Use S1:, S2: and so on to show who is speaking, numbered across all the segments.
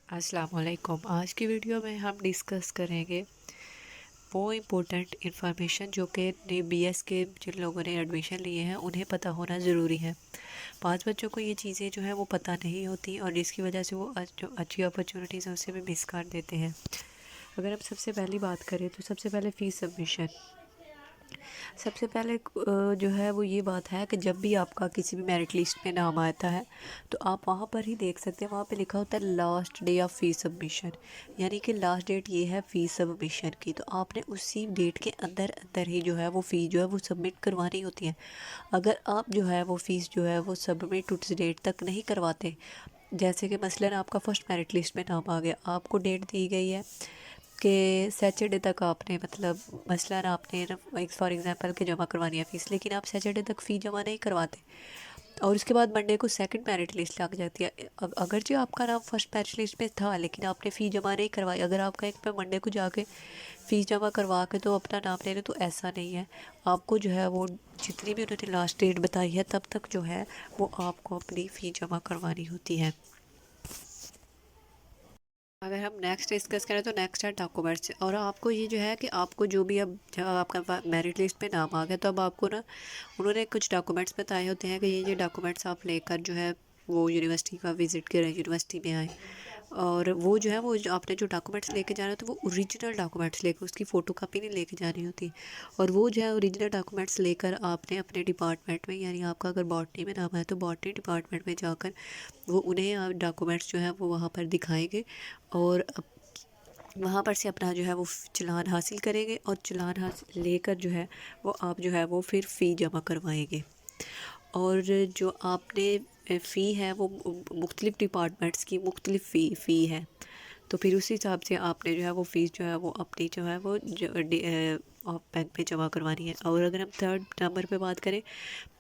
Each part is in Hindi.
S1: अस्सलाम वालेकुम। आज की वीडियो में हम डिस्कस करेंगे वो इम्पोर्टेंट इन्फॉर्मेशन जो कि बीएस के जिन लोगों ने एडमिशन लिए हैं उन्हें पता होना ज़रूरी है। पांच बच्चों को ये चीज़ें जो है वो पता नहीं होती और जिसकी वजह से वो जो अच्छी अपॉर्चुनिटीज़ हैं उसे भी मिस कर देते हैं। अगर हम सबसे पहली बात करें तो सबसे पहले फ़ीस सबमिशन। सबसे पहले जो है वो ये बात है कि जब भी आपका किसी भी मेरिट लिस्ट में नाम आता है तो आप वहाँ पर ही देख सकते हैं, वहाँ पे लिखा होता है last day of fees submission, यानी कि लास्ट डेट ये है फ़ीस सबमिशन की। तो आपने उसी डेट के अंदर अंदर ही जो है वो फ़ीस जो है वो सबमिट करवानी होती है। अगर आप जो है वो फ़ीस जो है वो सबमिट उस डेट तक नहीं करवाते, जैसे कि मसलन आपका फ़र्स्ट मेरिट लिस्ट में नाम आ गया, आपको डेट दी गई है कि सैटरडे तक आपने मतलब मसलन आपने एक फॉर एग्ज़ाम्पल के जमा करवानी है फ़ीस, लेकिन आप सैटरडे तक फ़ी जमा नहीं करवाते और उसके बाद मंडे को सेकंड मेरिट लिस्ट लग जाती है। अगर जो आपका नाम फर्स्ट मेरिट लिस्ट में था लेकिन आपने फ़ी जमा नहीं करवाई, अगर आपका एक पे मंडे को जाके फ़ीस जमा करवा के तो अपना नाम ले लें, तो ऐसा नहीं है। आपको जो है वो जितनी भी उन्होंने लास्ट डेट बताई है तब तक जो है वो आपको अपनी फ़ी जमा करवानी होती है। अगर हम नेक्स्ट डिस्कस करें तो नेक्स्ट है डॉक्यूमेंट्स। और आपको ये जो है कि आपको जो भी अब जब आपका मेरिट लिस्ट में नाम आ गया तो अब आपको ना उन्होंने कुछ डॉक्यूमेंट्स बताए होते हैं कि ये डॉक्यूमेंट्स आप लेकर जो है वो यूनिवर्सिटी का विज़िट करें, यूनिवर्सिटी में आए। और वो जो है वो जो आपने जो डॉक्यूमेंट्स लेके जाना है तो वो ओरिजिनल डॉक्यूमेंट्स लेकर, उसकी फ़ोटो कापी नहीं लेके जानी होती। और वो जो है ओरिजिनल डॉक्यूमेंट्स लेकर आपने अपने डिपार्टमेंट में, यानी आपका अगर बॉटनी में नाम है तो बॉटनी डिपार्टमेंट में जाकर वो उन्हें डॉक्यूमेंट्स जो है वो वहाँ पर दिखाएंगे और वहाँ पर से अपना जो है वो चालान हासिल करेंगे और चालान हासिल लेकर जो है वो आप जो है वो फिर फ़ी जमा करवाएंगे। और जो आपने फ़ी है वो मुख्तलिफ़ डिपार्टमेंट्स की मुख्तलिफ़ फ़ी है, तो फिर उस हिसाब से आपने जो है वो फ़ीस जो है वो अपनी जो है वो बैंक में जमा करवानी है। और अगर हम थर्ड नंबर पे बात करें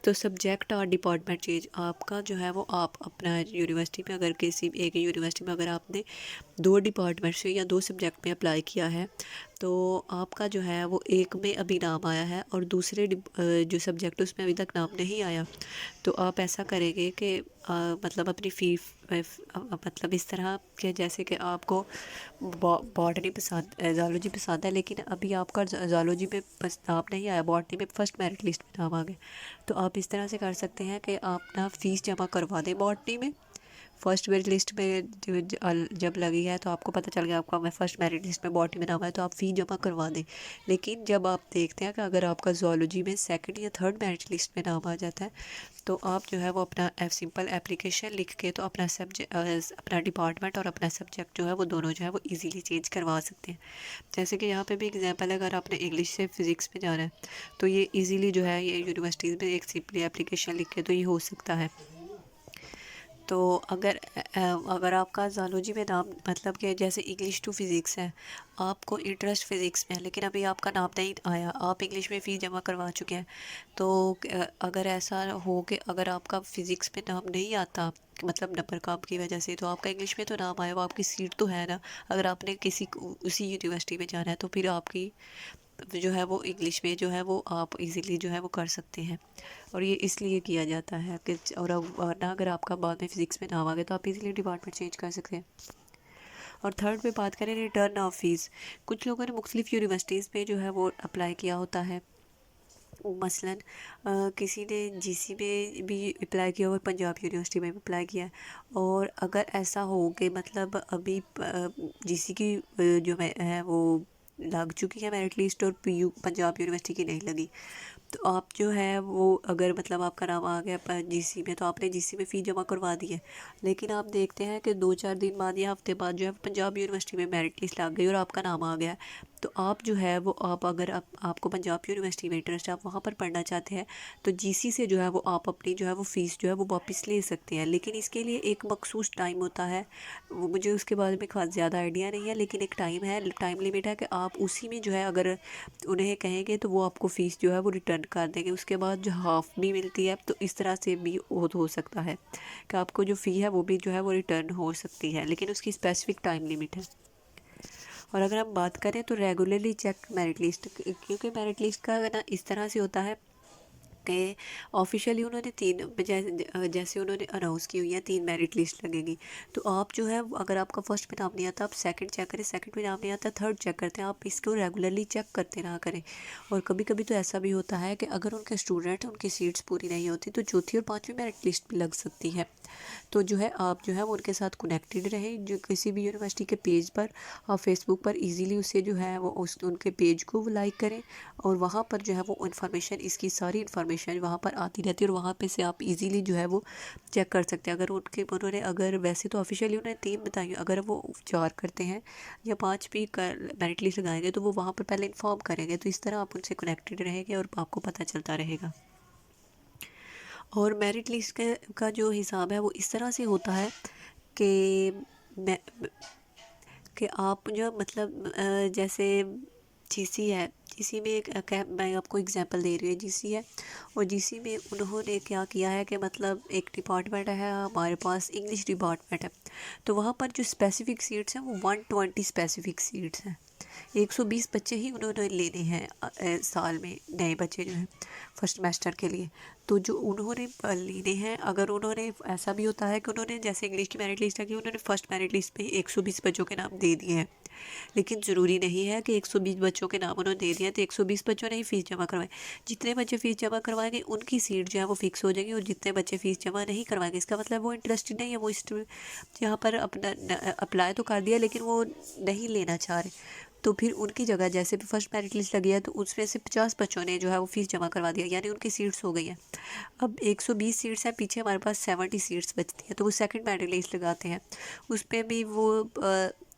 S1: तो सब्जेक्ट और डिपार्टमेंट चेंज, आपका जो है वो आप अपना यूनिवर्सिटी में अगर किसी एक ही यूनिवर्सिटी में अगर आपने दो डिपार्टमेंट से या दो सब्जेक्ट में अप्लाई किया है तो आपका जो है वो एक में अभी नाम आया है और दूसरे जो सब्जेक्ट उसमें अभी तक नाम नहीं आया, तो आप ऐसा करेंगे कि मतलब अपनी फ़ी मतलब इस तरह के जैसे कि आपको बॉटनी पसंद ज़ूलॉजी पसंद है लेकिन अभी आपका ज़ूलॉजी में नाम नहीं आया, बॉटनी में फर्स्ट मेरिट लिस्ट में नाम आ गया, तो आप इस तरह से कर सकते हैं कि आप ना फ़ीस जमा करवा दें बॉटनी में। फर्स्ट मेरिट लिस्ट में जब लगी है तो आपको पता चल गया आपका मैं फर्स्ट मेरिट लिस्ट में बॉटनी में नाम है तो आप फ़ी जमा करवा दें। लेकिन जब आप देखते हैं कि अगर आपका ज़ूलॉजी में सेकंड या थर्ड मेरिट लिस्ट में नाम आ जाता है तो आप जो है वो अपना सिंपल एप्लीकेशन लिख के तो अपना सब्जेक्ट अपना डिपार्टमेंट और अपना सब्जेक्ट जो है वो दोनों जो है वो इजीली चेंज करवा सकते हैं। जैसे कि यहाँ पे भी एग्जांपल है, अगर आपने इंग्लिश से फ़िज़िक्स में जाना है तो ये इजीली जो है ये यूनिवर्सिटीज़ में एक सिंपली एप्लीकेशन लिख के तो ये हो सकता है। तो अगर आपका ज़ूलॉजी में नाम मतलब कि जैसे इंग्लिश टू फ़िज़िक्स है, आपको इंटरेस्ट फ़िज़िक्स में है लेकिन अभी आपका नाम नहीं आया, आप इंग्लिश में फ़ीस जमा करवा चुके हैं, तो अगर ऐसा हो कि अगर आपका फ़िज़िक्स में नाम नहीं आता मतलब नंबर कम की वजह से, तो आपका इंग्लिश में तो नाम आया, वो आपकी सीट तो है ना। अगर आपने उसी यूनिवर्सिटी में जाना है तो फिर आपकी जो है वो इंग्लिश में जो है वो आप इजीली जो है वो कर सकते हैं। और ये इसलिए किया जाता है कि और वरना अगर आपका बाद में फ़िज़िक्स में नाम आ गया तो आप इजीली डिपार्टमेंट चेंज कर सकते हैं। और थर्ड पे बात करें रिटर्न ऑफ फ़ीस, कुछ लोगों ने मुख्तलिफ़ यूनिवर्सिटीज़ में जो है वो अप्लाई किया होता है। मसलन किसी ने जीसी में भी अप्लाई किया हुआ, पंजाब यूनिवर्सिटी में भी अप्लाई किया है। और अगर ऐसा हो कि मतलब अभी जीसी की जो है वो लग चुकी है मेरिट लिस्ट और पीयू पंजाब यूनिवर्सिटी की नहीं लगी, तो आप जो है वो अगर मतलब आपका नाम आ गया जीसी में तो आपने जीसी में फ़ी जमा करवा दी है, लेकिन आप देखते हैं कि 2-4 दिन बाद या हफ्ते बाद जो है पंजाब यूनिवर्सिटी में मेरिट लिस्ट लग गई और आपका नाम आ गया है, तो आप जो है वो आप अगर आपको पंजाब यूनिवर्सिटी में इंटरेस्ट है, आप वहाँ पर पढ़ना चाहते हैं, तो जीसी से जो है वो आप अपनी जो है वो फ़ीस जो है वो वापस ले सकते हैं। लेकिन इसके लिए एक मखसूस टाइम होता है, वो मुझे उसके बारे में खास ज़्यादा आइडिया नहीं है, लेकिन एक टाइम है, टाइम लिमिट है कि आप उसी में जो है अगर उन्हें कहेंगे तो वो आपको फ़ीस जो है वो रिटर्न कर देंगे। उसके बाद जो हाफ़ भी मिलती है, तो इस तरह से भी हो सकता है कि आपको जो फ़ी है वो भी जो है वो रिटर्न हो सकती है, लेकिन उसकी स्पेसिफ़िक टाइम लिमिट है। और अगर हम बात करें तो रेगुलरली चेक मेरिट लिस्ट, क्योंकि मेरिट लिस्ट का ना इस तरह से होता है कि ऑफिशियली उन्होंने जैसे उन्होंने अनाउंस की हुई है 3 मेरिट लिस्ट लगेगी। तो आप जो है अगर आपका फर्स्ट में नाम नहीं आता आप सेकंड चेक करें, सेकंड में नाम नहीं आता थर्ड चेक करते हैं। आप इसको रेगुलरली चेक करते रहा करें। और कभी कभी तो ऐसा भी होता है कि अगर उनके स्टूडेंट उनकी सीट्स पूरी नहीं होती तो चौथी और पाँचवीं मेरिट लिस्ट भी लग सकती है। तो जो है आप जो है वो उनके साथ कनेक्टेड रहें। जो किसी भी यूनिवर्सिटी के पेज पर आप फेसबुक पर इजीली उसे जो है वो उनके पेज को वो लाइक करें और वहाँ पर जो है वो इन्फॉर्मेशन, इसकी सारी इन्फॉर्मेशन वहाँ पर आती रहती है और वहाँ पे से आप इजीली जो है वो चेक कर सकते हैं। अगर उन्होंने अगर वैसे तो ऑफिशियली उन्होंने 3 बताई, अगर वो 4 करते हैं या 5 भी मेरिट लिस्ट लगाएंगे तो वो वहाँ पर पहले इन्फॉर्म करेंगे। तो इस तरह आप उनसे कनेक्टेड रहेंगे और आपको पता चलता रहेगा। और मेरिट लिस्ट का जो हिसाब है वो इस तरह से होता है कि मैं कि आप जो मतलब जैसे जीसी है, जीसी में मैं आपको एग्जांपल दे रही हूँ। जीसी है और जीसी में उन्होंने क्या किया है कि मतलब एक डिपार्टमेंट है हमारे पास, इंग्लिश डिपार्टमेंट है। तो वहाँ पर जो स्पेसिफिक सीट्स हैं वो 120 स्पेसिफिक सीट्स हैं। 120 बच्चे ही उन्होंने लेने हैं साल में, नए बच्चे जो हैं फर्स्ट सेमेस्टर के लिए। तो जो उन्होंने लेने हैं, अगर उन्होंने ऐसा भी होता है कि उन्होंने जैसे इंग्लिश की मेरिट लिस्ट है कि उन्होंने फर्स्ट मेरिट लिस्ट पे 120 बच्चों के नाम दे दिए हैं, लेकिन ज़रूरी नहीं है कि 120 बच्चों के नाम उन्होंने दे दिए तो 120 बच्चों ने ही फ़ीस जमा करवाई। जितने बच्चे फ़ीस जमा करवाएंगे उनकी सीट जो है वो फिक्स हो जाएगी और जितने बच्चे फ़ीस जमा नहीं करवाएंगे इसका मतलब वो इंटरेस्टेड नहीं है, वो यहाँ पर अपना अप्लाई तो कर दिया लेकिन वो नहीं लेना चाह रहे। तो फिर उनकी जगह जैसे भी फर्स्ट मेरिट लिस्ट लगी है तो उसमें से 50 बच्चों ने जो है वो फ़ीस जमा करवा दिया, यानी उनकी सीट्स हो गई हैं। अब 120 सीट्स हैं, पीछे हमारे पास 70 सीट्स बचती हैं। तो वो सेकंड मेरिट लिस्ट लगाते हैं, उस पर भी वो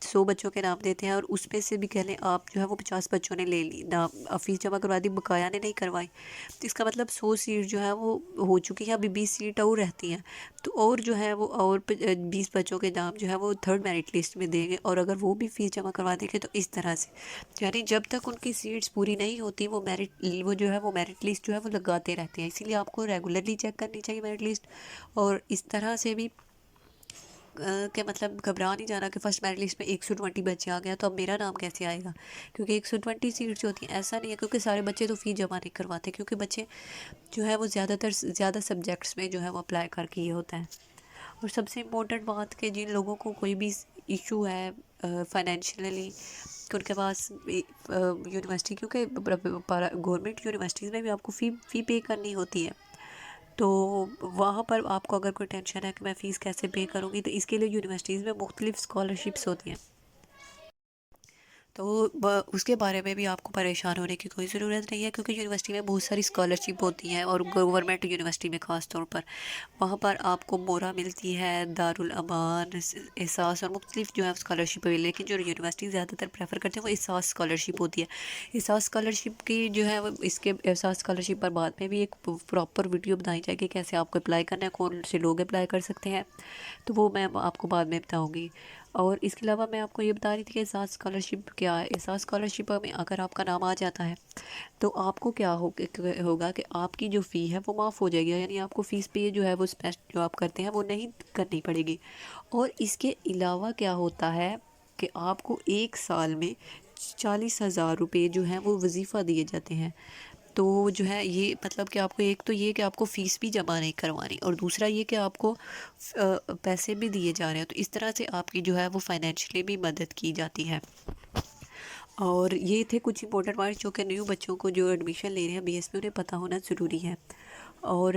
S1: 100 बच्चों के नाम देते हैं और उसमें से भी कह लें आप जो है वो 50 बच्चों ने ले ली नाम, फ़ीस जमा करवा दी, बकाया ने नहीं करवाई। तो इसका मतलब 100 सीट जो है वो हो चुकी है, अभी 20 सीट और रहती हैं। तो और जो है वो और 20 बच्चों के नाम जो है वो थर्ड मेरिट लिस्ट में देंगे और अगर वो भी फ़ीस जमा करवा देंगे तो इस तरह से, यानी जब तक उनकी सीट्स पूरी नहीं होती वो जो है वो मेरिट लिस्ट जो है वो लगाते रहते हैं। इसीलिए आपको रेगुलरली चेक करनी चाहिए मेरिट लिस्ट। और इस तरह से भी के मतलब घबरा नहीं जाना कि फर्स्ट मेरिट लिस्ट में 120 बच्चे आ गए तो अब मेरा नाम कैसे आएगा, क्योंकि 120 सीट्स होती हैं। ऐसा नहीं है, क्योंकि सारे बच्चे तो फ़ीस जमा नहीं करवाते, क्योंकि बच्चे जो है वो ज़्यादा सब्जेक्ट्स में जो है वो अप्लाई कर किए होता है। और सबसे इम्पोर्टेंट बात कि जिन लोगों को कोई भी इशू है फाइनेंशियली कि उनके पास यूनिवर्सिटी, क्योंकि गवर्नमेंट यूनिवर्सिटीज़ में भी आपको फ़ी पे करनी होती है, तो वहाँ पर आपको अगर कोई टेंशन है कि मैं फ़ीस कैसे पे करूँगी तो इसके लिए यूनिवर्सिटीज़ में मुख्तलिफ स्कॉलरशिप्स होती हैं। तो उसके बारे में भी आपको परेशान होने की कोई ज़रूरत नहीं है, क्योंकि यूनिवर्सिटी में बहुत सारी स्कॉलरशिप होती हैं और गवर्नमेंट यूनिवर्सिटी में ख़ास तौर पर वहाँ पर आपको मोरा मिलती है, दारुल अमान, एहसास और मुख्तलिफ जो है स्कॉलरशिप है। लेकिन जो यूनिवर्सिटी ज़्यादातर प्रेफर करते हैं वो एहसास स्कॉलरशिप होती है। एहसास स्कॉलरशिप की जो है वो इसके एहसास स्कॉलरशिप पर बाद में भी एक प्रॉपर वीडियो बनाई जाएगी कैसे आपको अप्लाई करना है, कौन से लोग अप्लाई कर सकते हैं, तो वो मैं आपको बाद में बताऊँगी। और इसके अलावा मैं आपको ये बता रही थी कि एहसास स्कॉलरशिप क्या है। एहसास स्कॉलरशिप में अगर आपका नाम आ जाता है तो आपको क्या होगा कि आपकी जो फ़ी है वो माफ़ हो जाएगी, यानी आपको फ़ीस पे जो है वो स्पेशल जो आप करते हैं वो नहीं करनी पड़ेगी। और इसके अलावा क्या होता है कि आपको 1 साल में 40,000 रुपये जो हैं वो वजीफ़ा दिए जाते हैं। तो जो है ये मतलब कि आपको एक तो ये कि आपको फ़ीस भी जमा नहीं करवानी और दूसरा ये कि आपको पैसे भी दिए जा रहे हैं। तो इस तरह से आपकी जो है वो फाइनेंशियली भी मदद की जाती है। और ये थे कुछ इंपॉर्टेंट वर्ड जो कि न्यू बच्चों को जो एडमिशन ले रहे हैं बीएस में उन्हें पता होना ज़रूरी है। और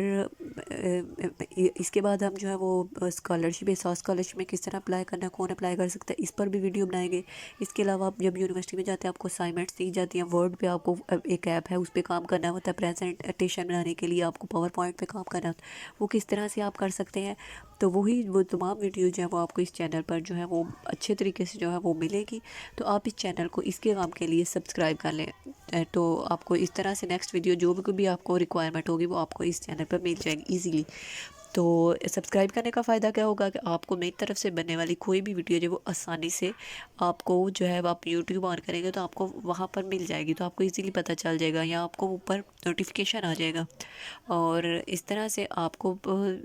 S1: इसके बाद हम जो है वो स्कॉलरशिप, एहसास स्कॉलरशिप में किस तरह अप्लाई करना है, कौन अप्लाई कर सकता है, इस पर भी वीडियो बनाएंगे। इसके अलावा आप जब यूनिवर्सिटी में जाते हैं आपको असाइनमेंट्स दी जाती हैं, वर्ड पे आपको एक ऐप है उस पर काम करना होता है, प्रेजेंटेशन बनाने के लिए आपको पावर पॉइंट पे काम करना होता है, वो किस तरह से आप कर सकते हैं। तो वो तमाम वीडियो जो है वो आपको इस चैनल पर जो है वो अच्छे तरीके से जो है वो मिलेगी। तो आप इस चैनल को इसके काम के लिए सब्सक्राइब कर लें, तो आपको इस तरह से नेक्स्ट वीडियो जो भी आपको रिक्वायरमेंट होगी वो आपको इस चैनल पर मिल जाएगी ईजीली। तो सब्सक्राइब करने का फ़ायदा क्या होगा कि आपको मेरी तरफ से बनने वाली कोई भी वीडियो जो वो आसानी से आपको जो है आप यूट्यूब ऑन करेंगे तो आपको वहाँ पर मिल जाएगी, तो आपको इजीली पता चल जाएगा या आपको ऊपर नोटिफिकेशन आ जाएगा। और इस तरह से आपको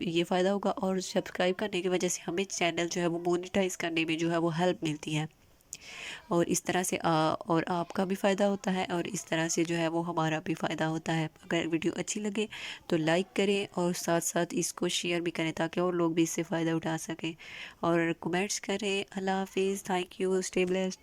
S1: ये फ़ायदा होगा और सब्सक्राइब करने की वजह से हमें चैनल जो है वो मोनेटाइज़ करने में जो है वो हेल्प मिलती है। और इस तरह से और आपका भी फ़ायदा होता है और इस तरह से जो है वो हमारा भी फ़ायदा होता है। अगर वीडियो अच्छी लगे तो लाइक करें और साथ साथ इसको शेयर भी करें ताकि और लोग भी इससे फ़ायदा उठा सकें और कमेंट्स करें। अल्लाह हाफिज़, थैंक यू, स्टे ब्लेस्ड।